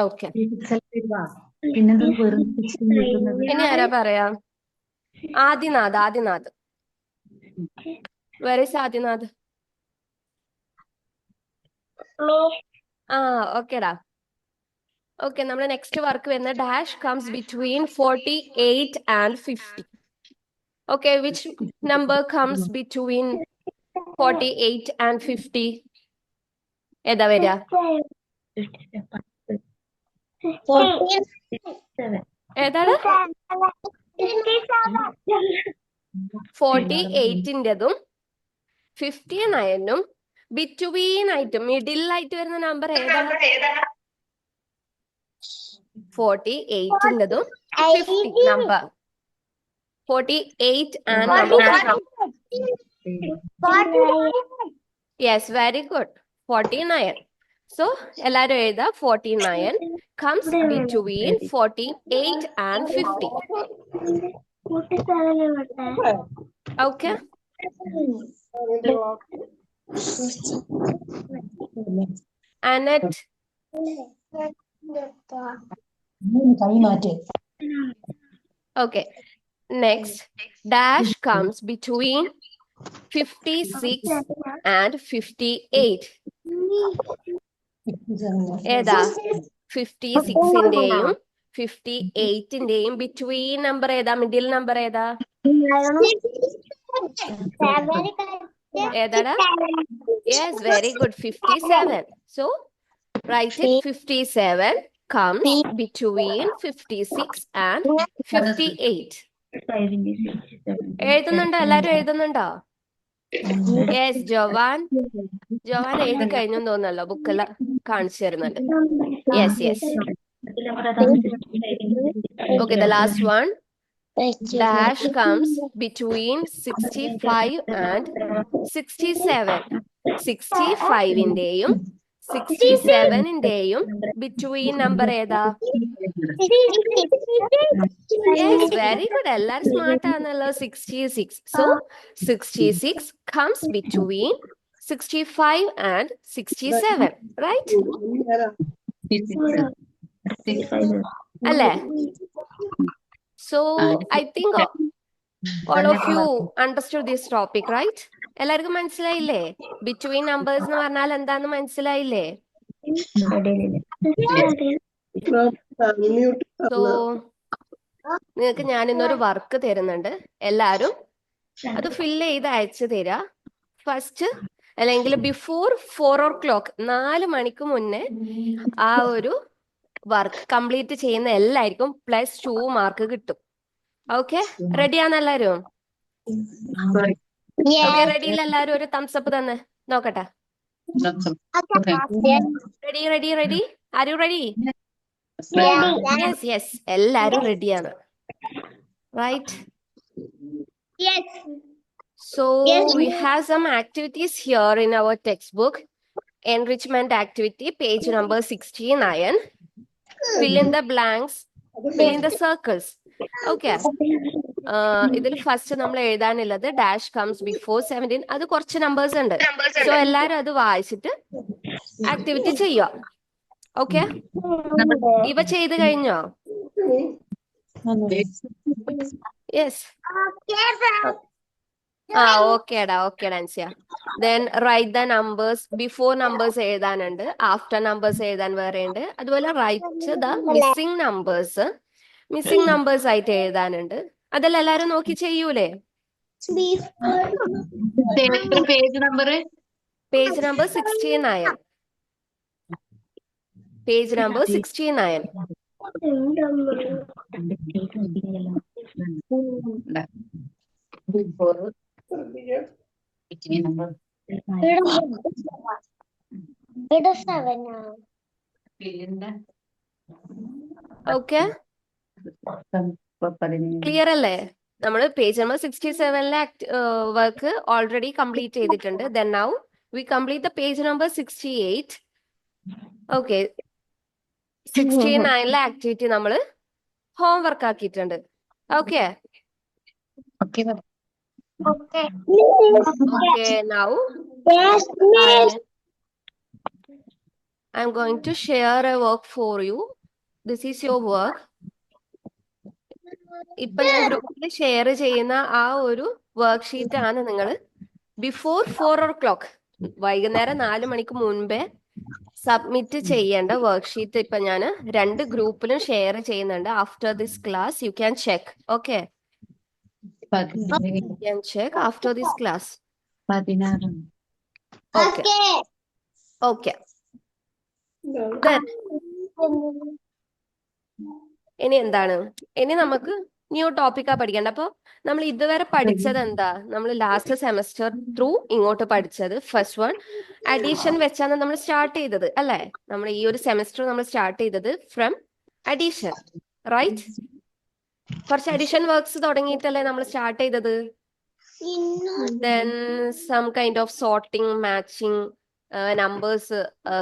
Okay, ഇനി ആരാ പറയാ? ആദിനാഥ്. Where is Adinath? ഓക്കേടാ. ഓക്കെ, നമ്മുടെ നെക്സ്റ്റ് വർക്ക് വരുന്ന dash comes between 48 and 50. Okay, which number comes between 48 and 50? ഏതാ വരിക? ഏതാണ്? 48-ന്റെതും 59-ഉം ബിറ്റ്വീൻ ആയിട്ട് മിഡിൽ ആയിട്ട് വരുന്ന നമ്പർ ഏതാ? 48-ന്റെതും 50 number. 48 and number 50. Yes, very good. 49. So, എല്ലാരും എഴുതാ 49 comes between 48 and 50. Okay? Annette. Okay. Next, dash comes between 56 and 58. ഏതാ? 56-ന്റെയും 58-ന്റെയും ബിറ്റ്വീൻ നമ്പർ ഏതാ? മിഡിൽ നമ്പർ ഏതാ? ഏതാടാ? Yes, very good. 57. So, write it. 57 comes between 56 and 58. എഴുതുന്നുണ്ടോ? എല്ലാരും എഴുതുന്നുണ്ടോ? Yes, Joan എഴുതി കഴിഞ്ഞു തോന്നല്ലോ, ബുക്കെല്ലാം കാണിച്ചു തരുന്നുണ്ട്. Yes. Okay, the last one. Dash comes between 65 and 67. 65-ന്റെയും 67-ന്റെയും between number ഏതാ? Yes, very good. എല്ലാരും സ്മാർട്ട് ആണല്ലോ. 66. So, 66 comes between 65 and 67. Right? അല്ലേ? So, I think all of you understood this topic, right? എല്ലാവർക്കും മനസ്സിലായില്ലേ? ബിറ്റ്വീൻ നമ്പേഴ്സ് എന്ന് പറഞ്ഞാൽ എന്താന്ന് മനസ്സിലായില്ലേ? So, നിങ്ങൾക്ക് ഞാൻ ഇന്നൊരു വർക്ക് തരുന്നുണ്ട്. എല്ലാരും അത് ഫില്ല് ചെയ്ത് അയച്ചു തരാ. ഫസ്റ്റ് അല്ലെങ്കിൽ ബിഫോർ 4 o'clock 4 മണിക്ക് മുന്നേ ആ ഒരു വർക്ക് കംപ്ലീറ്റ് ചെയ്യുന്ന എല്ലാവർക്കും +2 മാർക്ക് കിട്ടും. ഓക്കെ, റെഡിയാന്ന് എല്ലാരും? റെഡിയില്ല എല്ലാരും? ഒരു തംസ് അപ്പ് തന്നെ നോക്കട്ടെ. Ready? Are you ready? Yes, എല്ലാരും റെഡിയാണ്. Right? So, we have some activities here in our textbook. Enrichment activity, page number 69. Fill in the blanks, fill in the circles. Okay. ഇതിൽ first നമ്മൾ എഴുതാനുള്ളത് dash comes before 17. അത് കുറച്ച് numbers ഉണ്ട്. So എല്ലാരും അത് വായിച്ചിട്ട് ആക്ടിവിറ്റി ചെയ്യുക. ഓക്കെ, ഇവ ചെയ്ത് കഴിഞ്ഞോ? യെസ്. ഓക്കേടാ Ansiya. Then write the numbers. Before numbers എഴുതാനുണ്ട്, after numbers എഴുതാൻ വേറെ ഉണ്ട്. അതുപോലെ write the missing numbers ആയിട്ട് എഴുതാനുണ്ട്. അതെല്ലാം എല്ലാരും നോക്കി ചെയ്യൂലേ? Page number 69. Page number 69. Okay, clear അല്ലേ? നമ്മൾ പേജ് നമ്പർ 67-ലെ വർക്ക് ഓൾറെഡി കംപ്ലീറ്റ് ചെയ്തിട്ടുണ്ട്. Then now we complete the page number 68. Okay, 69-ലെ ആക്ടിവിറ്റി നമ്മൾ ഹോംവർക്ക് ആക്കിയിട്ടുണ്ട്. Okay, now I'm going to share a work for you. This is your work. ഇപ്പൊ ഞാൻ ഗ്രൂപ്പിൽ ഷെയർ ചെയ്യുന്ന ആ ഒരു വർക്ക്ഷീറ്റ് ആണ് നിങ്ങൾ ബിഫോർ 4 o'clock വൈകുന്നേരം 4 മണിക്ക് മുൻപേ സബ്മിറ്റ് ചെയ്യേണ്ട വർക്ക്ഷീറ്റ് ഇപ്പൊ ഞാൻ 2 ഗ്രൂപ്പിലും ഷെയർ ചെയ്യുന്നുണ്ട്. After this class you can check. Okay, you can check after this class. 16. Okay okay. ഇനി എന്താണ്, ഇനി നമുക്ക് ന്യൂ ടോപ്പിക്കാ പഠിക്കേണ്ട. അപ്പൊ നമ്മൾ ഇതുവരെ പഠിച്ചത് എന്താ? നമ്മൾ ലാസ്റ്റ് സെമസ്റ്റർ ത്രൂ ഇങ്ങോട്ട് പഠിച്ചത് ഫസ്റ്റ് വൺ അഡീഷൻ വെച്ചാണ് നമ്മൾ സ്റ്റാർട്ട് ചെയ്തത് അല്ലെ? നമ്മൾ ഈ ഒരു സെമസ്റ്റർ നമ്മൾ സ്റ്റാർട്ട് ചെയ്തത് ഫ്രം അഡീഷൻ, റൈറ്റ്? കുറച്ച് അഡീഷൻ വർക്ക്സ് തുടങ്ങിയിട്ടല്ലേ നമ്മൾ സ്റ്റാർട്ട് ചെയ്തത്. Then some kind of sorting, matching, numbers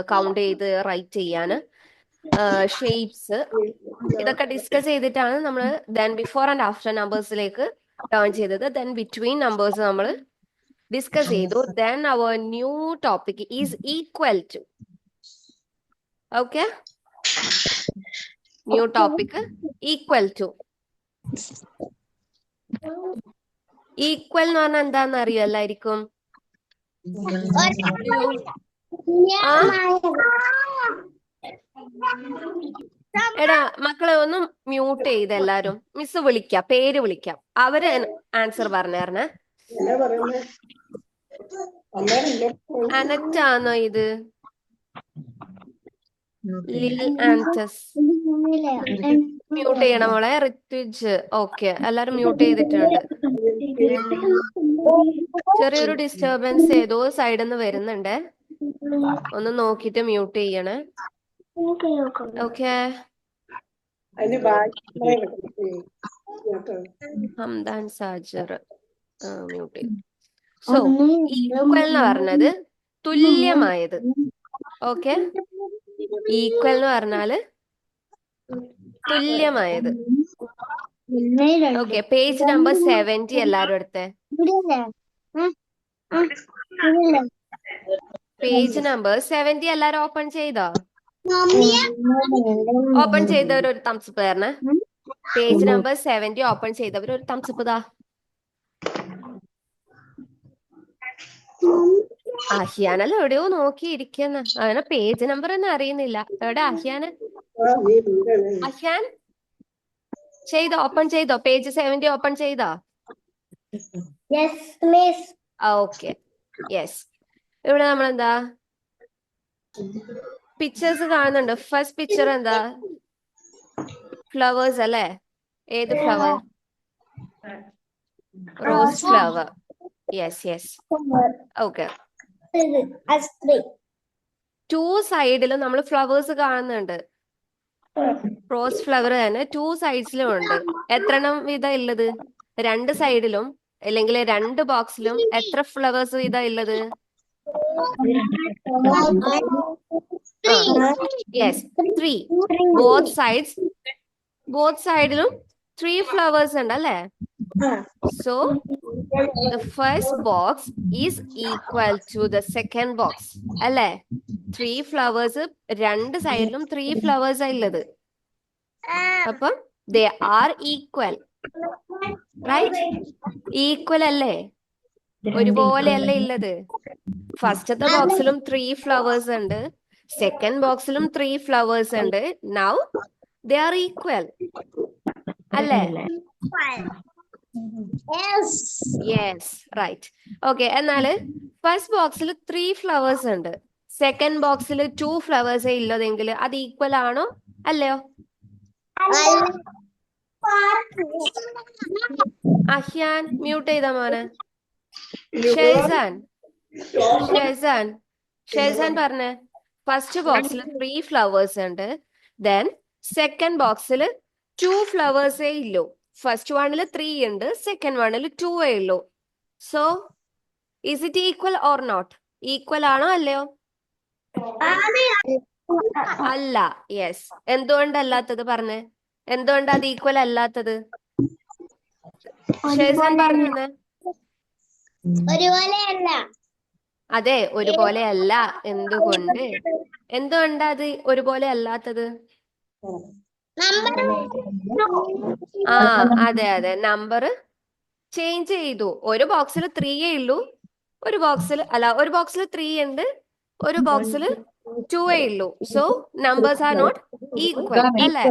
count ചെയ്ത് റൈറ്റ് ചെയ്യാന്, ഷേപ്സ്, ഇതൊക്കെ ഡിസ്കസ് ചെയ്തിട്ടാണ് നമ്മൾ ദെൻ ബിഫോർ ആൻഡ് ആഫ്റ്റർ നമ്പേഴ്സിലേക്ക് ടേൺ ചെയ്തത്. ദെൻ ബിറ്റ്വീൻ നമ്പേഴ്സ് നമ്മൾ ഡിസ്കസ് ചെയ്തു. Then our new topic is equal to. Okay, new topic equal to. Equal എന്ന് പറഞ്ഞാൽ എന്താന്ന് അറിയോ എല്ലാവർക്കും? എടാ മക്കളെ ഒന്ന് മ്യൂട്ട് ചെയ്ത് എല്ലാരും. മിസ് വിളിക്കാം, പേര് വിളിക്കാം, അവര് ആൻസർ പറഞ്ഞേരണേ. അനറ്റാണോ ഇത്? ലിൽ ആൻറ്റസ് മ്യൂട്ട് ചെയ്യണം മോളെ. ഋത്വിജ് ഓക്കെ, എല്ലാരും മ്യൂട്ട് ചെയ്തിട്ടുണ്ട്. ചെറിയൊരു ഡിസ്റ്റർബൻസ് ഏതോ സൈഡിൽ നിന്ന് വരുന്നുണ്ട്, ഒന്ന് നോക്കിട്ട് മ്യൂട്ട് ചെയ്യണേ. ഓക്കെ, ഹംദാൻ സാജർ മ്യൂട്ട് ചെയ്തു. സോ ഈക്വൽ എന്ന് പറഞ്ഞത് തുല്യമായത്. ഓക്കെ, ഈക്വൽ എന്ന് പറഞ്ഞാല് തുല്യമായത്. ഓക്കെ, പേജ് നമ്പർ 70 എല്ലാരും എടുത്തേ. പേജ് നമ്പർ 70 എല്ലാരും ഓപ്പൺ ചെയ്തോ? ഓപ്പൺ ചെയ്തവർ ഒരു തംസപ്പ് തരണേ. പേജ് നമ്പർ 70 ഓപ്പൺ ചെയ്തവർ ഒരു തംസപ്പ് താ. അഹിയാനല്ല എവിടെയോ നോക്കിയിരിക്കുന്ന, അവനെ പേജ് നമ്പർ തന്നെ അറിയുന്നില്ല. എവിടെ അഹിയാന്? അഹിയാൻ ചെയ്തോ? ഓപ്പൺ ചെയ്തോ? പേജ് 70 ഓപ്പൺ ചെയ്തോ? Okay, yes. ഇവിടെ നമ്മളെന്താ പിക്ചേഴ്സ് കാണുന്നുണ്ട്. ഫസ്റ്റ് പിക്ചർ എന്താ? ഫ്ലവേഴ്സ് അല്ലേ? ഏത് flower? Rose flower. Yes yes. Okay, 2 സൈഡിലും നമ്മൾ ഫ്ലവേഴ്സ് കാണുന്നുണ്ട്. റോസ് ഫ്ലവർ തന്നെ 2 സൈഡ്സിലും ഉണ്ട്. എത്ര എണ്ണം വീതം ഉള്ളത്? 2 സൈഡിലും അല്ലെങ്കിൽ 2 ബോക്സിലും എത്ര ഫ്ലവേഴ്സ് വീതം ഉള്ളത്? യെസ്, 3. ബോത്ത് സൈഡിലും 3 ഫ്ലവേഴ്സ് ഉണ്ട് അല്ലേ? So the first box is equal to the second box അല്ലേ? 3 ഫ്ലവേഴ്സ്, 2 സൈഡിലും 3 ഫ്ലവേഴ്സ് ഉള്ളത്. അപ്പം they are equal, right? Equal അല്ലേ? ഒരുപോലെ അല്ലേ ഉള്ളത്? ഫസ്റ്റത്തെ ബോക്സിലും 3 ഫ്ലവേഴ്സ് ഉണ്ട്, സെക്കൻഡ് ബോക്സിലും 3 ഫ്ലവേഴ്സ് ഉണ്ട്. നൗ they are equal അല്ലേ? Yes, right. ഓക്കെ, എന്നാല് ഫസ്റ്റ് ബോക്സിൽ 3 ഫ്ലവേഴ്സ് ഉണ്ട്, സെക്കൻഡ് ബോക്സിൽ 2 ഫ്ലവേഴ്സേ ഇല്ലതെങ്കിൽ അത് ഈക്വൽ ആണോ അല്ലയോ? അഹ്യാൻ മ്യൂട്ട് ചെയ്താ മോനെ. ഷെയ്സാൻ പറഞ്ഞേ. ഫസ്റ്റ് ബോക്സിൽ 3 ഫ്ലവേഴ്സ് ഉണ്ട്, ദെൻ സെക്കൻഡ് ബോക്സിൽ 2 ഫ്ലവേഴ്സേ ഇല്ലു. ഫസ്റ്റ് വണ്ണിൽ 3 ഉണ്ട്, സെക്കൻഡ് വണ്ണിൽ 2 ഉള്ളൂ. So is it equal or not? Equal ആണോ അല്ലയോ? അല്ല. യെസ്. എന്തുകൊണ്ടല്ലാത്തത് പറഞ്ഞേ? എന്തുകൊണ്ട് അത് ഈക്വൽ അല്ലാത്തത്? ഷെയ്സാൻ പറഞ്ഞു. അതെ, ഒരുപോലെ അല്ല. എന്തുകൊണ്ട്? എന്തുകൊണ്ടാ അത് ഒരുപോലെ അല്ലാത്തത്? ആ അതെ അതെ, നമ്പർ ചേഞ്ച് ചെയ്തു. ഒരു ബോക്സിൽ 3 ഉള്ളൂ, ഒരു ബോക്സിൽ 3 ഉണ്ട്, ഒരു ബോക്സിൽ 2 ഉള്ളൂ. So numbers are not equal അല്ലേ?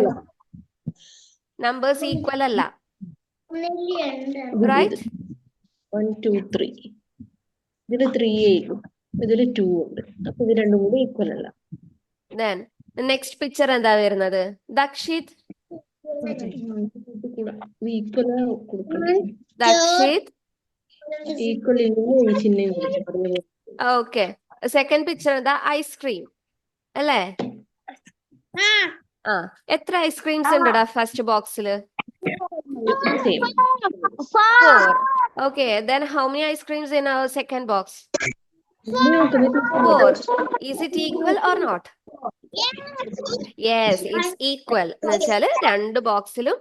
നമ്പേഴ്സ് ഈക്വൽ അല്ല, റൈറ്റ്? 1 2 3 ഇതില് 3 ഉള്ളൂ, ഇതില് 2 ഉണ്ട്. അപ്പൊ ഇത് രണ്ടും കൂടി ഈക്വൽ അല്ല. Then നെക്സ്റ്റ് പിക്ചർ എന്താ വരുന്നത്? ദക്ഷിത് ഈക്വൽ കൊടുക്കണ്ടേ? ദക്ഷിത് ഈക്വൽ ഇല്ലെങ്കിൽ ഈ ചിഹ്നം കൊടുക്കണം. ഓക്കെ. സെക്കൻഡ് പിക്ചർ എന്താ? ഐസ്ക്രീം അല്ലേ? ആ എത്ര ഐസ്ക്രീംസ് ഉണ്ടടാ ഫസ്റ്റ് ബോക്സിൽ? 4. Okay, then how many ice creams in our second box? 4. Is it equal or not? Yes, it's equal. എന്ന് വെച്ചാല് രണ്ട് ബോക്സിലും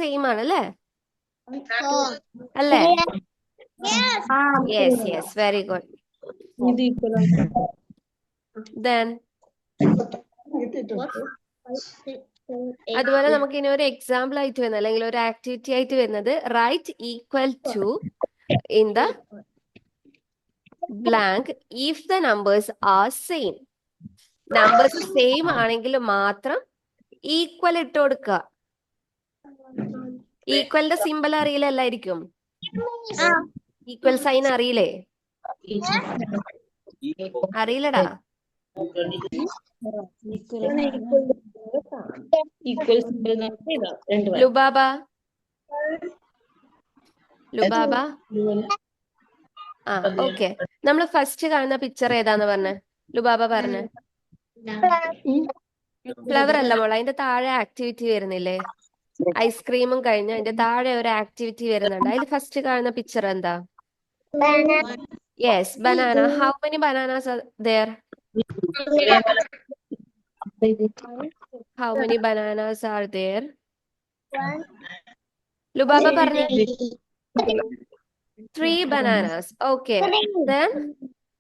സെയിം ആണ് അല്ലേ? അല്ലേ? Yes, yes, very good. ഇത് ഈക്വൽ Then അതുപോലെ നമുക്ക് ഇനി ഒരു എക്സാമ്പിൾ ആയിട്ട് വരുന്നത്, അല്ലെങ്കിൽ ഒരു ആക്ടിവിറ്റി ആയിട്ട് വരുന്നത്, right equal to in the blank if the numbers are same. Numbers same ആണെങ്കിൽ മാത്രം ഈക്വൽ ഇട്ട് കൊടുക്കുക. ഈക്വലിന്റെ സിമ്പിൾ അറിയില്ല എല്ലായിരിക്കും? ഈക്വൽ സൈൻ അറിയില്ലേ? അറിയില്ലടാ. ലുബാബ ആ ഓക്കെ. നമ്മൾ ഫസ്റ്റ് കാണുന്ന പിക്ചർ ഏതാന്ന് പറഞ്ഞേ? ലുബാബ പറഞ്ഞേ. ഫ്ലവർ അല്ല മോളെ, അതിന്റെ താഴെ ആക്ടിവിറ്റി വരുന്നില്ലേ? ഐസ്ക്രീമും കഴിഞ്ഞ് അതിന്റെ താഴെ ഒരു ആക്ടിവിറ്റി വരുന്നുണ്ട്. അതിൽ ഫസ്റ്റ് കാണുന്ന പിക്ചർ എന്താ? Yes, banana. How many bananas are there? How many bananas are there? Lubaba പറഞ്ഞേ. 3 bananas. Okay. Then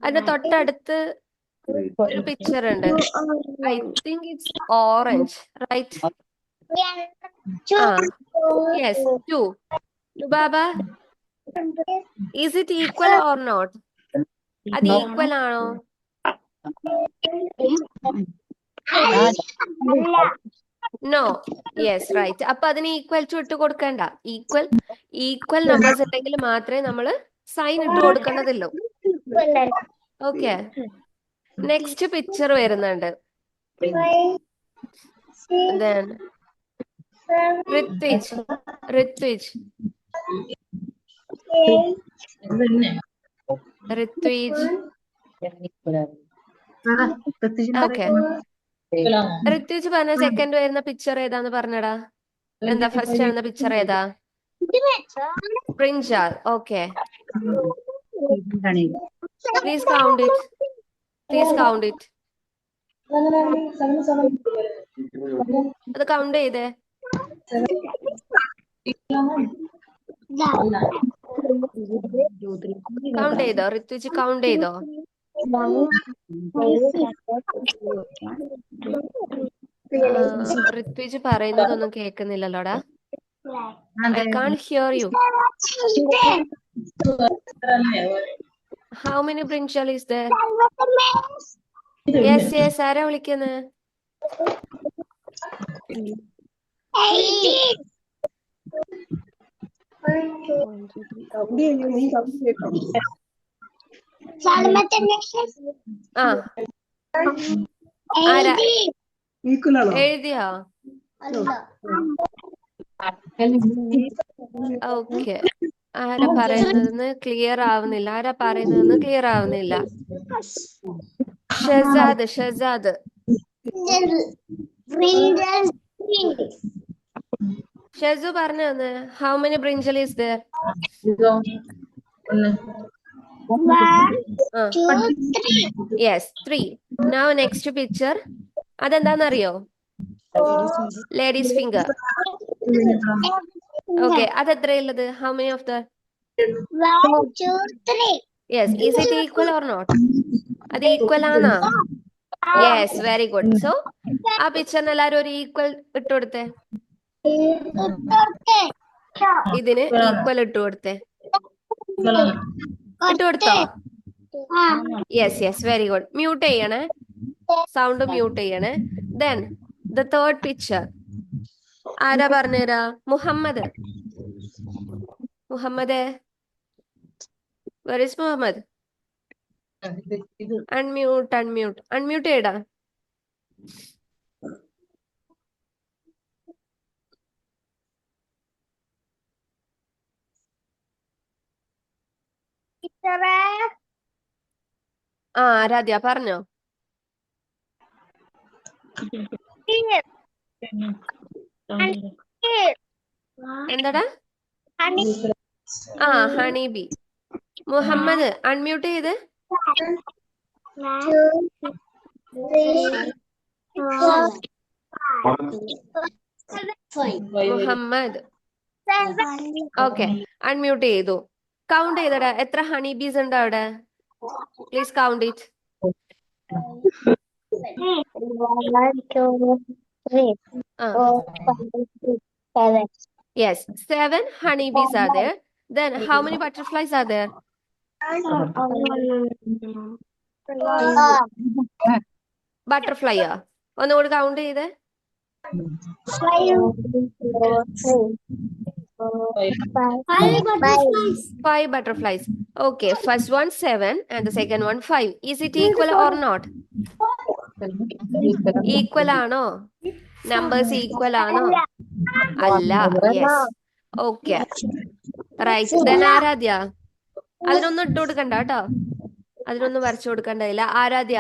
അതിന്റെ തൊട്ടടുത്ത് ഒരു പിക്ചർ ഉണ്ട്. I think it's orange, right? Yes, 2. Lubaba, is it equal or not? അത് ഈക്വൽ ആണോ? നോ. Yes, right. അപ്പൊ അതിന് equal to ഇട്ട് കൊടുക്കണ്ട. ഈക്വൽ നമ്പേഴ്സ് ഉണ്ടെങ്കിൽ മാത്രമേ നമ്മൾ സൈൻ ഇട്ട് കൊടുക്കേണ്ടതുള്ളൂ. ഓക്കെ. നെക്സ്റ്റ് പിക്ചർ വരുന്നുണ്ട്. Then Rithvij okay. ഋത്വിജ് പറഞ്ഞ സെക്കൻഡ് വരുന്ന പിക്ചർ ഏതാന്ന് പറഞ്ഞടാ. എന്താ ഫസ്റ്റ് വരുന്ന പിക്ചർ ഏതാ? Brinjal. Okay. Please count it. അത് കൗണ്ട് ചെയ്തേ. കൗണ്ട് ചെയ്തോ? ഋത്വിജ് കൗണ്ട് ചെയ്തോ? ഋത്വിജ് പറയുന്നതൊന്നും കേൾക്കുന്നില്ലല്ലോടാ. I can't hear you. How many brinjal is there? Yes, ആരാ വിളിക്കുന്നത്? ആരാ എഴുതിയോ? ഓക്കെ. ആരാ പറയുന്നതെന്ന് ക്ലിയർ ആവുന്നില്ല. ഷസാദ് ഷസു പറഞ്ഞു തന്ന്. How many brinjal is there? 3. Yes, 3. Now next picture. അതെന്താന്നറിയോ? Ladies finger. ഓക്കെ. അതെത്രയുള്ളത്? How many of the? 1 2 3. Yes, is it equal or not? അത് ഈക്വൽ ആണോ? Yes, very good. സോ ആ പിക്ചറിന് എല്ലാരും ഒരു ഈക്വൽ ഇട്ട് കൊടുത്തേ. ഇതിന് ഈക്വൽ ഇട്ട് കൊടുത്തേ. ഇട്ട് കൊടുത്തോ? Yes yes, very good. Mute ചെയ്യണേ, സൗണ്ട് മ്യൂട്ട് ചെയ്യണേ. ദെൻ ദ തേർഡ് പിക്ചർ ആരാ പറഞ്ഞുതരാ? Muhammad. Muhammad, where is Muhammad? Unmute, unmute, unmute ചെയ്യടാ. ആ ആരാധ്യ പറഞ്ഞോ. എന്താടാ? ആ ഹണി ബി. മുഹമ്മദ് അൺമ്യൂട്ട് ചെയ്ത്. മുഹമ്മദ് ഓക്കെ, അൺമ്യൂട്ട് ചെയ്തു. കൗണ്ട് ചെയ്തടാ, എത്ര ഹണി ബീസ് ഉണ്ട് അവിടെ? Please count it. Yes, 7 honeybees are there. Then how many butterflies are there? Butterfly. ഒന്നുകൂടി കൗണ്ട് ചെയ്തേ. 5 butterflies. Okay, first one 7 and the second one 5. Is it equal or not? Equal ആണോ? Numbers equal ആണോ? അല്ല. Yes. Okay. Right. Then Aaradhya, അതിനൊന്നും ഇട്ട് കൊടുക്കണ്ട കേട്ടോ, അതിനൊന്നും വരച്ചു കൊടുക്കണ്ടില്ല. Aradhya,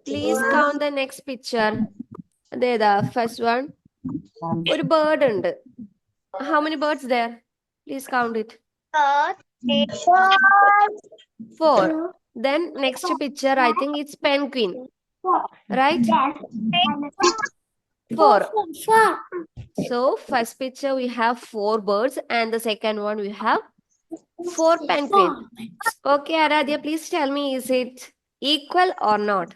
please count the next picture. അതേതാ? ഫസ്റ്റ് വൺ ഒരു ബേർഡ് ഉണ്ട്. How many birds there? Please count it. 4. Then next picture, I think it's penguin, right? 4. So first picture we have 4 birds and the second one we have 4 penguin. Okay, Aradhya, please tell me, is it equal or not?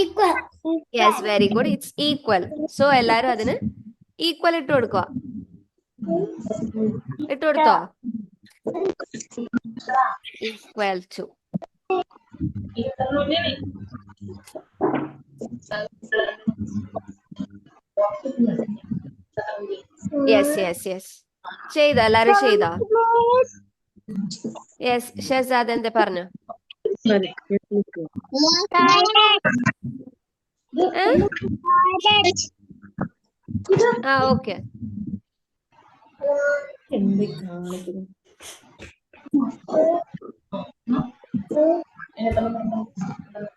Equal. Yes, very good. It's equal. So എല്ലാരും അതിന് equal ഇട്ട് കൊടുക്കുക. ഇട്ട് കൊടുത്തോ? Equal to. Yes, yes, yes. ചെയ്തോ? എല്ലാരും ചെയ്തോ? Yes, Shahzad എന്താ പറഞ്ഞു? Ah okay.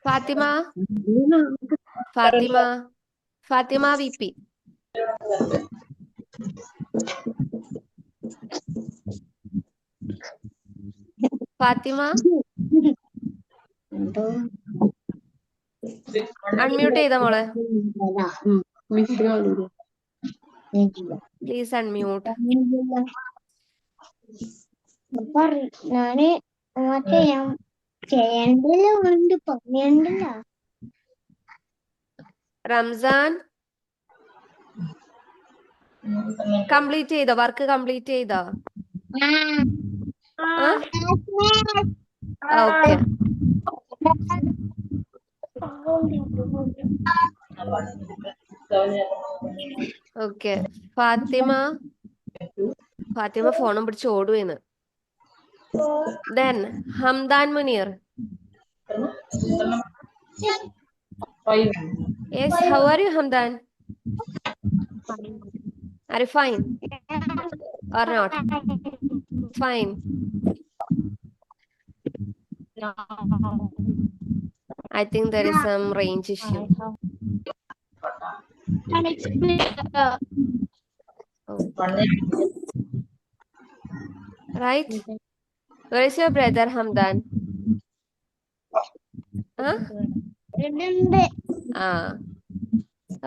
Fathima, Fathima, Fathima V P. Fathima unmute ചെയ്ത മോളെ, പ്ലീസ് അൺമ്യൂട്ട്. ഞാന് മറ്റേ ഞാൻ ചെയ്യണ്ടല്ലോ ഉണ്ട് പറയണ്ടല്ല. റംസാൻ കംപ്ലീറ്റ് ചെയ്തോ? വർക്ക് കംപ്ലീറ്റ് ചെയ്തോ? ഓക്കെ. ഓക്കെ, ഫാത്തിമ, ഫാത്തിമ ഫോണും പിടിച്ച് ഓടുവേന്ന്. Then Hamdan Munir. Yes, how are you, Hamdan? Are you fine or not? Fine. I think there is some range issue. Okay. Right? Where is your brother, Hamdan? Huh?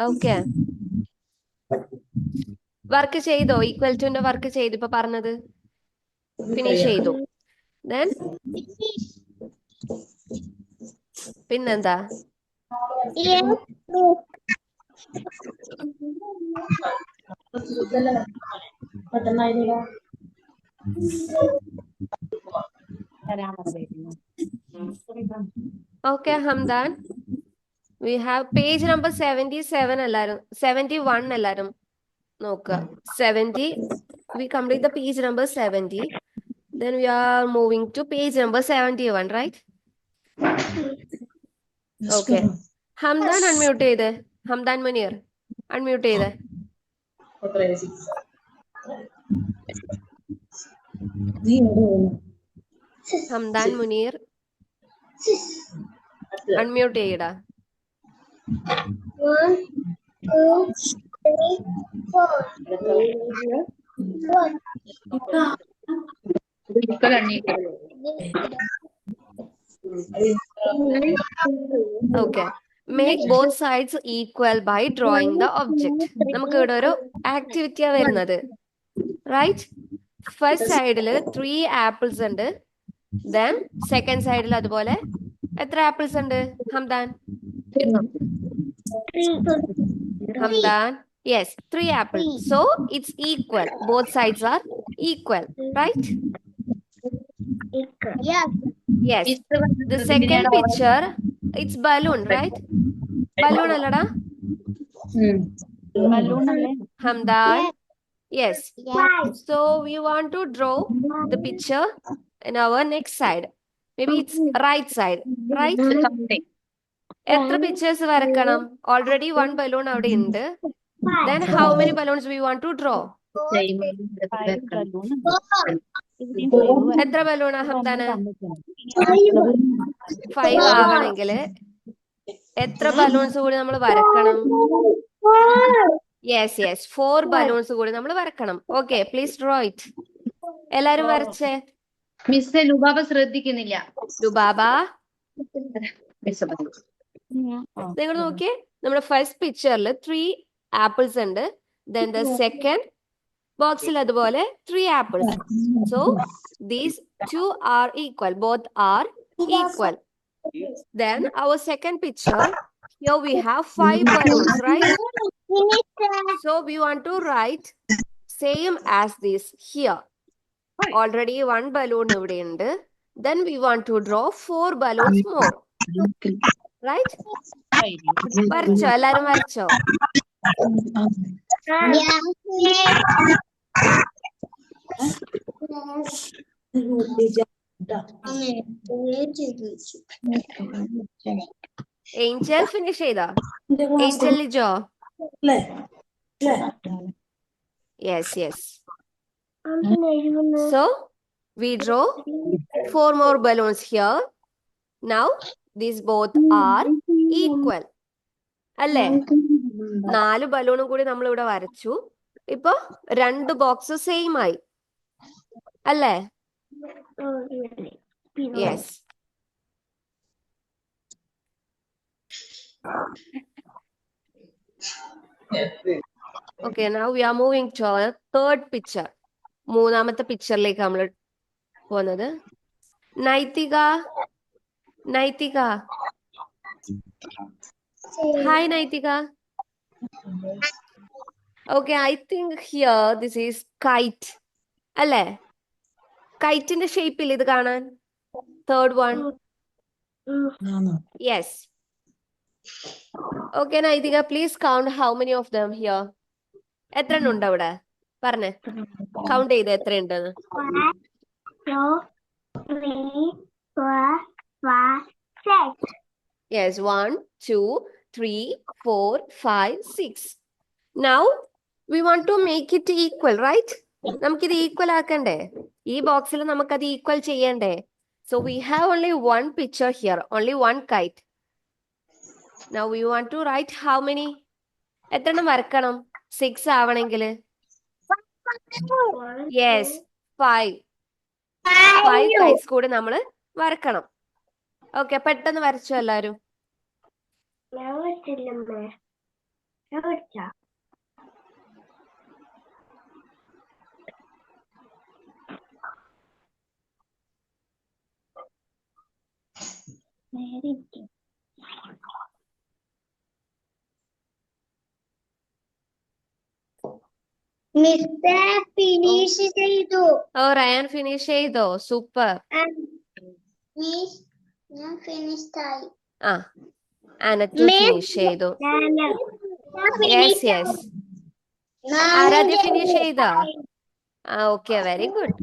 Okay. Work ചെയ്തോ? Equal ടുന്റെ work ചെയ്തു, ഇപ്പൊ പറഞ്ഞത് finish ചെയ്തു. Then പിന്നെന്താ? Okay, Hamdan. We have page number 77 എല്ലാരും 71 എല്ലാരും നോക്കുക. 70. We complete the page number 70. Then we are moving to page number 71, right? Okay. Hamdan unmute ചെയ്തേ. Hamdan Munir unmute ചെയ്തേ. Hamdan Munir unmute ചെയ്യടാ. 1, 2, 3, 4. Okay. Make both sides equal by drawing the object. നമുക്ക് ഇവിടെ ഒരു ആക്ടിവിറ്റിയാ വരുന്നത്. Right? First സൈഡിൽ 3 apples ഉണ്ട്. Then second സൈഡിൽ അതുപോലെ എത്ര apples ഉണ്ട്? Hamdan? Hamdan? Yes, 3 apples. So it's equal. Both sides are equal. Right? Yes. Yes. The second picture, it's balloon, right? Balloon allada? Hamdan? Yes. Yes. So we want to draw the picture in our next side. Maybe it's right side, right? എത്ര pictures വരക്കണം? Already one balloon അവിടെ ഉണ്ട്. Then how many balloons we want to draw? എത്ര balloon Hamdan? 5 ആവണമെങ്കിൽ എത്ര balloons കൂടി നമ്മൾ വരക്കണം? Yes, yes. 4 balloons കൂടി നമ്മൾ വരക്കണം. Okay, please draw it. എല്ലാരും വരച്ചേ. മിസ് ലുബാബ ശ്രദ്ധിക്കുന്നില്ല. ലുബാബ നിങ്ങൾ നോക്കിയേ, നമ്മുടെ ഫസ്റ്റ് പിക്ചറിൽ 3 apples ഉണ്ട്. Then the second ബോക്സിൽ അതുപോലെ 3 apples. So these 2 are equal. Both are equal. Then our second picture, here we have 5 balloons, right? So we want to write same as this here. Already one balloon ഇവിടെ ഉണ്ട്. Then we want to draw 4 balloons more. Right? വരച്ചോ? എല്ലാരും വരച്ചോ? Angel finish ചെയ്താ? Angel Lijo? Yes, yes. So we draw 4 more balloons here. Now these both are equal. അല്ലേ? 4 ബലൂണും കൂടി നമ്മൾ ഇവിടെ വരച്ചു. ഇപ്പൊ 2 ബോക്സ് സെയിം ആയി അല്ലേ? Yes. Okay, now we are moving to our third picture. മൂന്നാമത്തെ പിക്ചറിലേക്ക് നമ്മൾ പോകുന്നത്. നൈതിക, നൈതിക. Hi, Naitika. Okay, I think here this is kite. അല്ലേ? കൈറ്റിന്റെ ഷേപ്പിൽ ഇത് കാണാൻ. Third one. Yes. Okay, Naitika, please count how many of them here. എത്ര എണ്ണം ഉണ്ട് അവിടെ? പറഞ്ഞേ. കൗണ്ട് ചെയ്ത് എത്ര ഉണ്ടെന്ന്. 1, 2, 3, 4, 5, 6. Yes, 1, 2, 3, 4, 5, 6. Now we want to make it equal, right? നമുക്കിത് ഈക്വൽ ആക്കണ്ടേ? ഈ ബോക്സിൽ നമുക്കത് ഈക്വൽ ചെയ്യണ്ടേ? So we have only one picture here, only one kite. Now we want to write how many? എത്ര എണ്ണം വരക്കണം? 6 ആവണമെങ്കിൽ. Yes, 5. 5 kites കൂടി നമ്മൾ വരക്കണം. ഓക്കെ, പെട്ടെന്ന് വരച്ചോ എല്ലാരും. മിസ്റ്റർ ഫിനിഷ് ചെയ്തു. ഓ റയാൻ ഫിനിഷ് ചെയ്തോ? സൂപ്പർ. മിസ് ഞാൻ ഫിനിഷ് ആയി. ആ അനത്തു ഫിനിഷ് ചെയ്തു. Yes yes. ആരാധ്യ ഫിനിഷ് ചെയ്തോ? ആ ഓക്കെ, വെരി ഗുഡ്.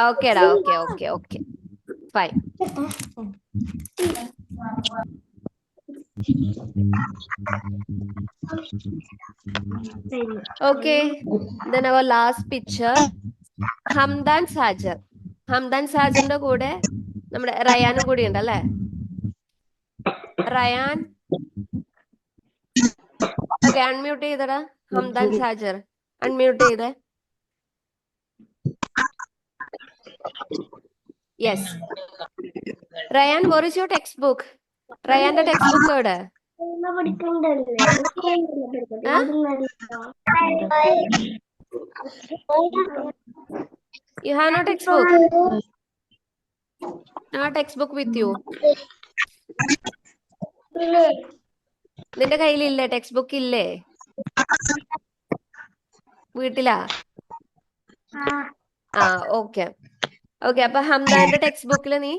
ഓക്കേടാ, okay okay okay fine. Okay, then our last picture, Hamdan Sajar. Hamdan സാജറിന്റെ കൂടെ നമ്മുടെ റയാനും കൂടി ഉണ്ട് അല്ലേ? റയാൻ ഓക്കെ, അൺമ്യൂട്ട് ചെയ്തടാ. ഹംദാൻ സാജർ അൺമ്യൂട്ട് ചെയ്തേ. Yes. Rayan, what is your textbook? റയാന്റെ ടെക്സ്റ്റ് ബുക്ക് എവിടെ? You have no textbook? No textbook with you? നിന്റെ കയ്യിലില്ലേ ടെക്സ്റ്റ് ബുക്ക്? ഇല്ലേ വീട്ടിലാ? ആ ഓക്കെ ഓക്കെ. അപ്പൊ ഹംദാന്റെ ടെക്സ്റ്റ് ബുക്കിൽ നീ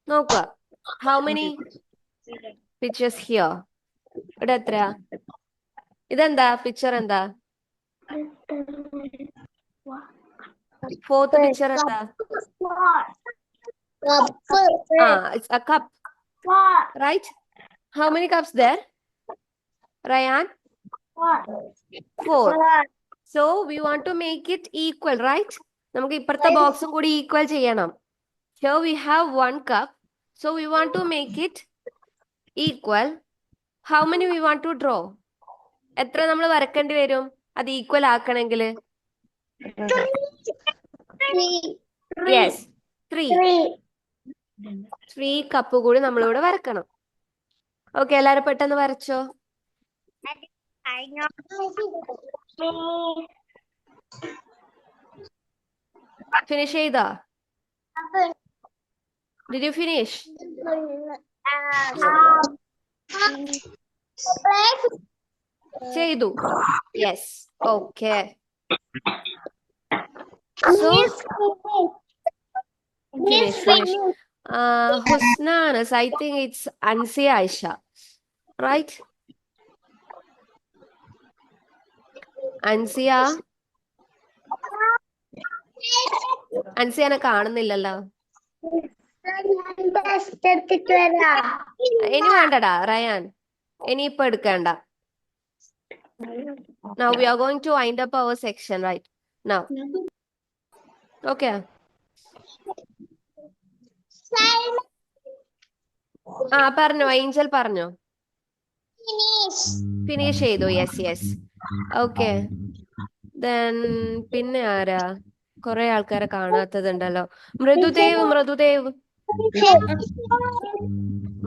നോക്കുക. How many pictures here? ഇവിടെ എത്ര? ഇതെന്താ പിക്ചർ? എന്താ ഫോർത്ത് പിക്ചർ? എന്താ? It's a cup, right? How many cups there, Ryan? 4. So we want to make it equal, right? നമുക്ക് ഇപ്പുറത്തെ ബോക്സും കൂടി ഈക്വൽ ചെയ്യണം. Here we have 1 cup, so we want to make it equal. How many we want to draw? എത്ര നമ്മൾ വരക്കേണ്ടി വരും അത് equal ആക്കണമെങ്കിൽ? Yes, 3 cup കൂടി നമ്മളിവിടെ വരക്കണം. ഓക്കെ, എല്ലാരും പെട്ടെന്ന് വരച്ചോ. ഫിനിഷ് ചെയ്താ? Did you finish? ചെയ്തു. Yes, okay. So finish. Husnanas, I think it's Ansia Aisha, right? Ansia? അൻസിയനെ കാണുന്നില്ലല്ലോ. ഇനി വേണ്ടടാ റയാൻ, ഇനിയിപ്പോ എടുക്കണ്ട. Now we are going to wind up our section right now. Okay. പറഞ്ഞോ ഏഞ്ചൽ, പറഞ്ഞോ. ഫിനിഷ് ചെയ്തു. Yes yes. ഓക്കെ, ദെൻ പിന്നെ ആരാ? കുറെ ആൾക്കാരെ കാണാത്തതുണ്ടല്ലോ. മൃദുദേവ്, മൃദുദേവ്,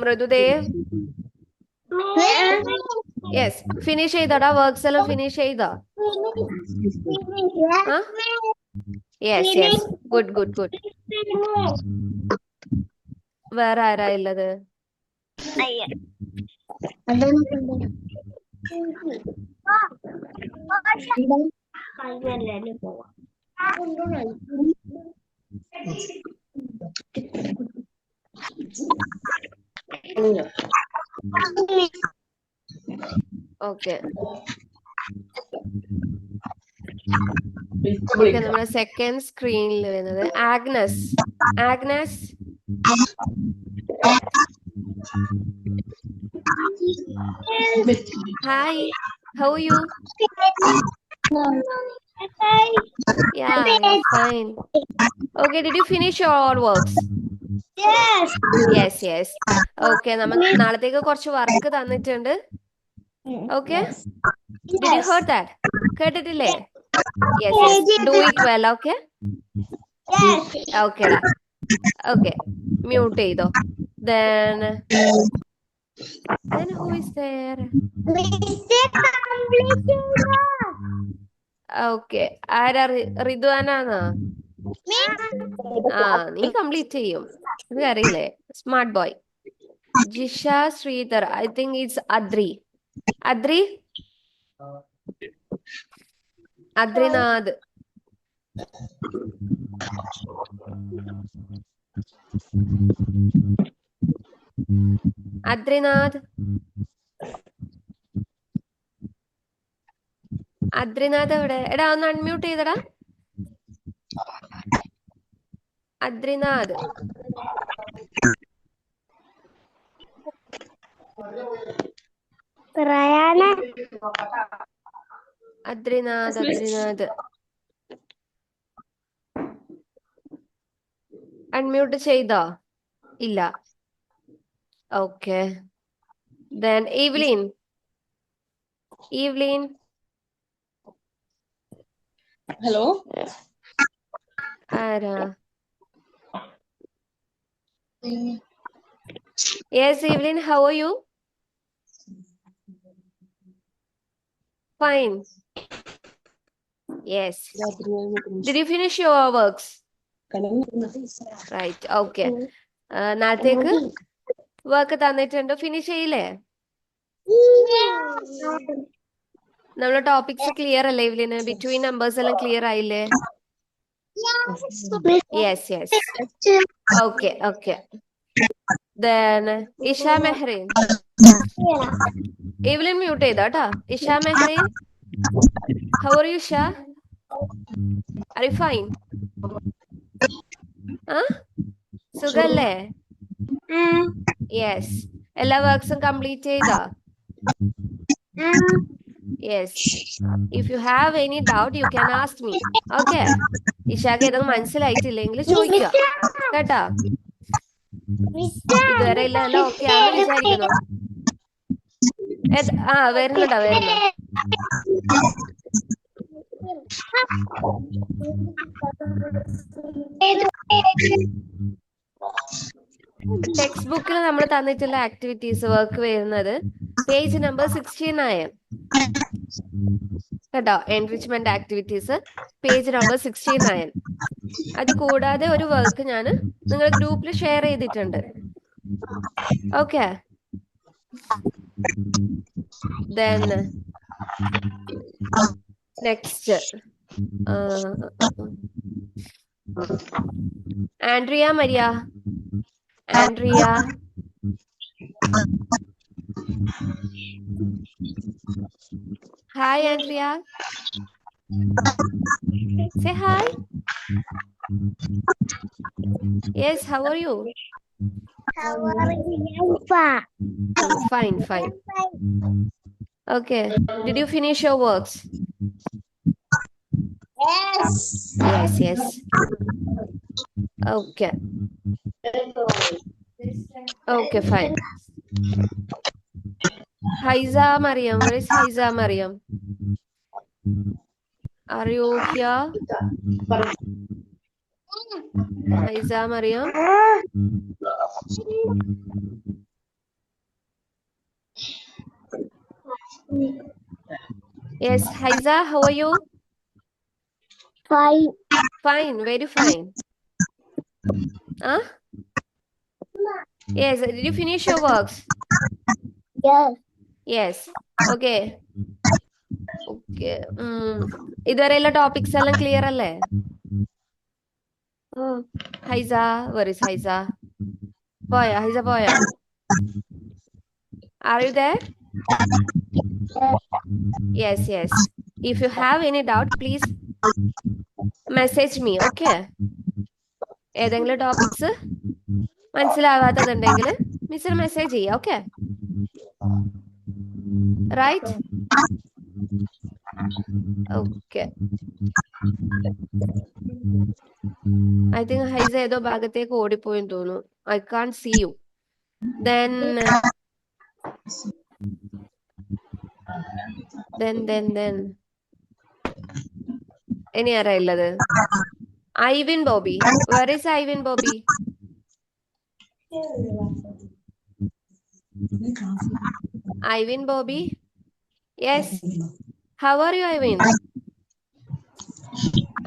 മൃദുദേവ്. യെസ്, ഫിനിഷ് ചെയ്തടാ. വർക്ക്സ് എല്ലാം ഫിനിഷ് ചെയ്തോ? Yes yes, good good good. വേറെ ആരാ ഉള്ളത്? ഓക്കെ ഓക്കെ, നമ്മുടെ സെക്കൻഡ് സ്ക്രീനിൽ വരുന്നത് Agnes. Agnes, hi, how are you? Yeah, I'm fine. Okay, did you finish your works? Yes, yes. Okay, നമുക്ക് നാളത്തേക്ക് കുറച്ച് വർക്ക് തന്നിട്ടുണ്ട്. Okay? Did you heard that? കേട്ടിട്ടില്ലേ? Yes, yes. Do it well, okay? Okay, da. Okay. Mute ചെയ്തോ. Then who is there? Okay. ആരാ? റിദ്വാനാണോ? ആ നീ complete ചെയ്യും. ഇത് അറിയില്ലേ? Smart boy. Jisha Sreedhar. I think it's Adri. Adri, Adrinath. Adrinath, Adrinath എവിടെ? എടാ ഒന്ന് അൺമ്യൂട്ട് ചെയ്തടാ. അദ്രിനാഥ്. അദ്രിനാഥ്, അദ്രിനാഥ്. അൺമ്യൂട്ട് ചെയ്തോ? ഇല്ല. Okay. Then Evelyn. Evelyn. Hello, ആരാ? Yes, Evelyn, how are you? Fine. Yes. Did you finish your works? Right. Okay. നാളത്തേക്ക് വർക്ക് തന്നിട്ടുണ്ടോ? ഫിനിഷ് ചെയ്യില്ലേ? നമ്മളെ ടോപ്പിക്സ് ക്ലിയർ അല്ലേ ഇവലിന്? ബിറ്റ്വീൻ നമ്പേഴ്സ് എല്ലാം ക്ലിയർ ആയില്ലേ? Yes yes. Okay okay. Then Isha Mehreen. Evelyn mute ചെയ്തോ കേട്ടോ. Isha Mehreen, how are you, Isha? Are you fine? സുഖല്ലേ? യെസ്. എല്ലാ വർക്ക്സും കംപ്ലീറ്റ് ചെയ്തോ? Yes. If you have any doubt, you can ask me. Okay. ഇഷാക്ക് ഏതൊന്നും മനസ്സിലായിട്ടില്ലെങ്കിൽ ചോദിക്കുക കേട്ടോ. ഇതുവരെ ഇല്ല എല്ലാം ഓക്കെ ആണെന്ന് വിചാരിക്കുന്നു. വരുന്നുണ്ടോ? വരുന്നു. ടെക്സ്റ്റ് ബുക്കിൽ നമ്മൾ തന്നിട്ടുള്ള ആക്ടിവിറ്റീസ് വർക്ക് വരുന്നത് പേജ് നമ്പർ 69 കേട്ടോ. Enrichment activities page number 69. അത് കൂടാതെ ഒരു വർക്ക് ഞാൻ നിങ്ങളുടെ ഗ്രൂപ്പിൽ ഷെയർ ചെയ്തിട്ടുണ്ട്. Okay. Then next Andrea Maria. Andrea. Hi Andrea. Say hi. Yes, how are you? Fine, fine. Okay. Did you finish your works? Yes, yes. Okay. Okay, fine. Haiza Mariam. Where is Haiza Mariam? Are you here? Haiza Mariam? Yes, Haiza, how are you? Fine. Fine, very fine. Huh? Yes, did you finish your works? Yes. Yes. Okay. Okay. ഇതുവരെയുള്ള topics എല്ലാം clear അല്ലേ? Haiza, where is Haiza? പോയാ? ഹൈസ പോയാ? Are you there? Yes, yes. If you have any doubt, please message me, okay? ഏതെങ്കിലും topics മനസ്സിലാവാത്തതുണ്ടെങ്കിൽ മിസ്സിന് message ചെയ്യാം, okay? Right? Okay. I think Haiza ഏതോ ഭാഗത്തേക്ക് ഓടിപ്പോയെന്ന് തോന്നുന്നു. I can't see you. Then ഇനി ആരാ ഉള്ളത്? Ivin Bobby. Where is Ivin Bobby? Ivin Bobby? Yes. How are you, Ivin?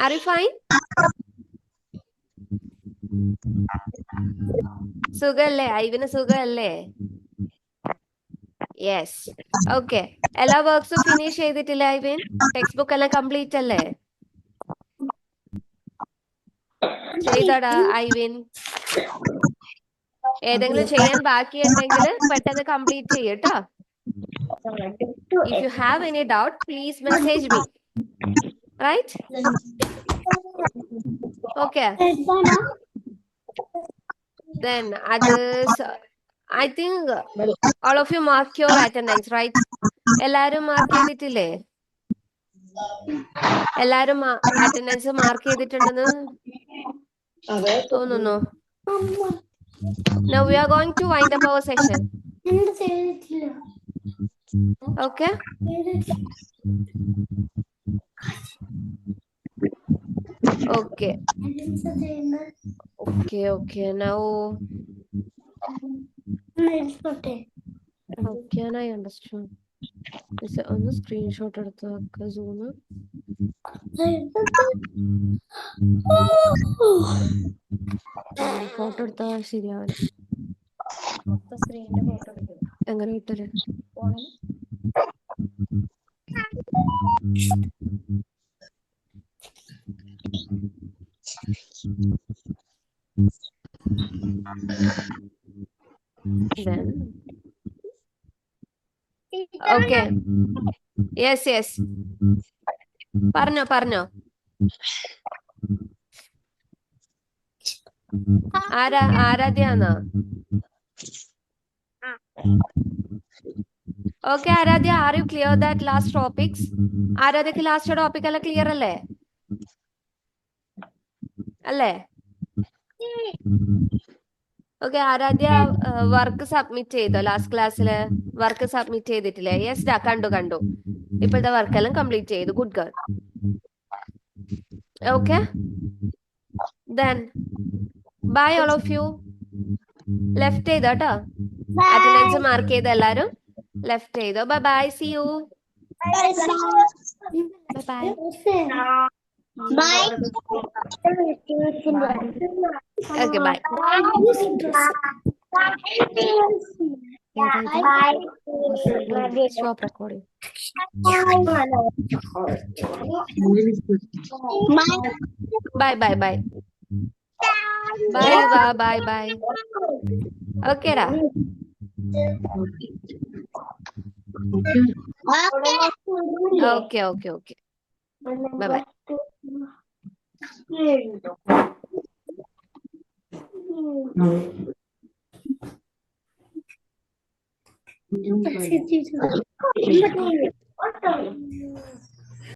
Are you fine? സുഖല്ലേ? ഐവിന് സുഖല്ലേ? യെസ്. ഓക്കെ. എല്ലാ വർക്ക്സും ഫിനിഷ് ചെയ്തിട്ടില്ലേ ഐവിൻ? ടെക്സ്റ്റ് ബുക്ക് എല്ലാം കംപ്ലീറ്റ് അല്ലേ? ചെയ്തോടാ ഐവിൻ? ഏതെങ്കിലും ചെയ്യാൻ ബാക്കിയുണ്ടെങ്കിൽ പെട്ടെന്ന് കംപ്ലീറ്റ് ചെയ്യട്ടോ. If you have any doubt, please message me. Right? Okay. Then others, I think all of you mark your attendance, right? എല്ലാരും മാർക്ക് ചെയ്തിട്ടില്ലേ? എല്ലാരും അറ്റൻഡൻസ് മാർക്ക് ചെയ്തിട്ടുണ്ടെന്ന് തോന്നുന്നു. Now we are going to wind up our session. Okay? Okay. Okay. Now, how can I understand? Is it on the screenshot എടുത്ത Zoom? Photo എടുത്താ ശരിയാവില്ല. എങ്ങനെ കിട്ടല്? Then, okay. Yes. പറഞ്ഞോ. ആരാധ്യാന്നോ? Okay, Aradhya, are you clear that last topics? ആരാധ്യക്ക് last topic എല്ലാം clear അല്ലേ? ഓക്കെ, ആരാധ്യ വർക്ക് സബ്മിറ്റ് ചെയ്തോ? ലാസ്റ്റ് ക്ലാസ്സില് വർക്ക് സബ്മിറ്റ് ചെയ്തിട്ടില്ലേ? യെസ് ഡാ, കണ്ടു. ഇപ്പോഴത്തെ വർക്കെല്ലാം കംപ്ലീറ്റ് ചെയ്തു. Good girl. Okay, then bye all of you. Left ചെയ്തോ കേട്ടോ. അറ്റൻഡൻസ് മാർക്ക് ചെയ്ത എല്ലാരും ലെഫ്റ്റ് ചെയ്തോ. Bye, see you. Bye. Okay, bye. Stop recording. Bye. Bye. Okay da. Okay. Bye.